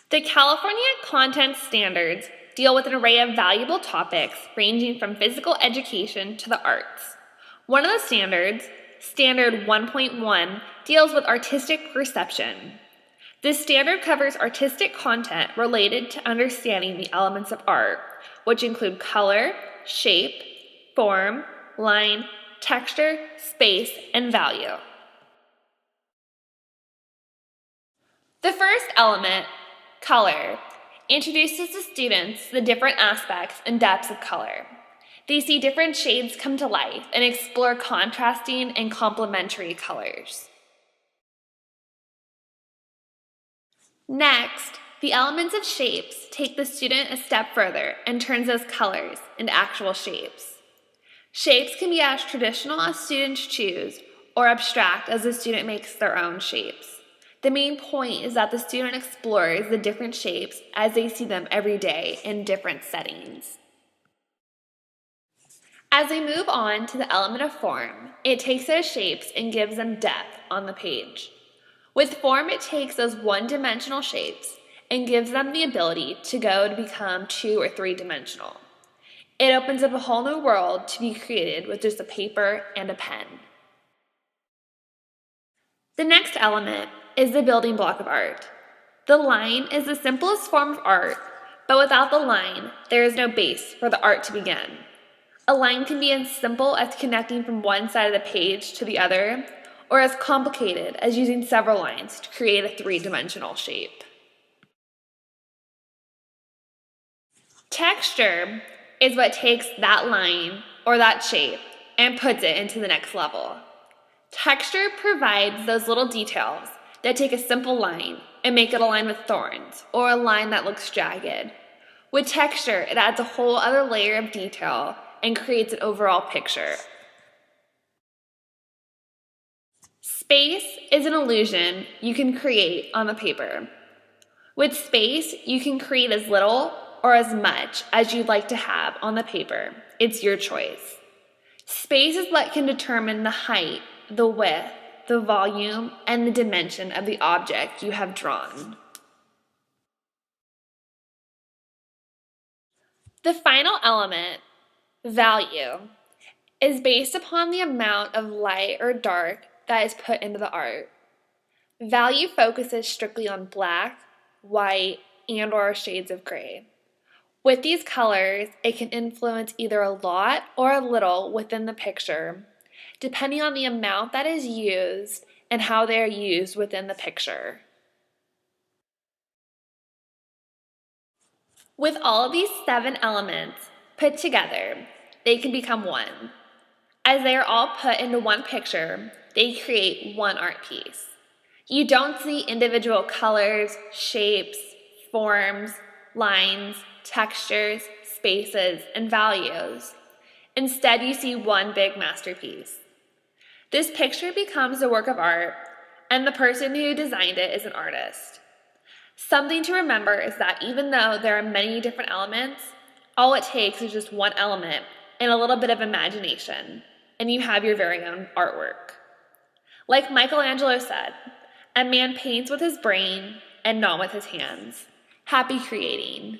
The California Content Standards deal with an array of valuable topics ranging from physical education to the arts. One of the standards, Standard 1.1, deals with artistic perception. This standard covers artistic content related to understanding the elements of art, which include color, shape, form, line, texture, space, and value. The first element, color, introduces the students to the different aspects and depths of color. They see different shades come to life and explore contrasting and complementary colors. Next, the elements of shapes take the student a step further and turns those colors into actual shapes. Shapes can be as traditional as students choose or abstract as the student makes their own shapes. The main point is that the student explores the different shapes as they see them every day in different settings. As they move on to the element of form, it takes those shapes and gives them depth on the page. With form, it takes those one-dimensional shapes and gives them the ability to go to become 2- or 3-dimensional. It opens up a whole new world to be created with just a paper and a pen. The next element is the building block of art. The line is the simplest form of art, but without the line, there is no base for the art to begin. A line can be as simple as connecting from one side of the page to the other, or as complicated as using several lines to create a 3-dimensional shape. Texture is what takes that line or that shape and puts it into the next level. Texture provides those little details that take a simple line and make it a line with thorns or a line that looks jagged. With texture, it adds a whole other layer of detail and creates an overall picture. Space is an illusion you can create on the paper. With space, you can create as little or as much as you'd like to have on the paper. It's your choice. Space is what can determine the height, the width, the volume, and the dimension of the object you have drawn. The final element, value, is based upon the amount of light or dark that is put into the art. Value focuses strictly on black, white, and/or shades of gray. With these colors, it can influence either a lot or a little within the picture, depending on the amount that is used and how they are used within the picture. With all of these 7 elements put together, they can become one. As they are all put into one picture, they create one art piece. You don't see individual colors, shapes, forms, lines, textures, spaces, and values. Instead, you see one big masterpiece. This picture becomes a work of art, and the person who designed it is an artist. Something to remember is that even though there are many different elements, all it takes is just one element and a little bit of imagination, and you have your very own artwork. Like Michelangelo said, a man paints with his brain and not with his hands. Happy creating.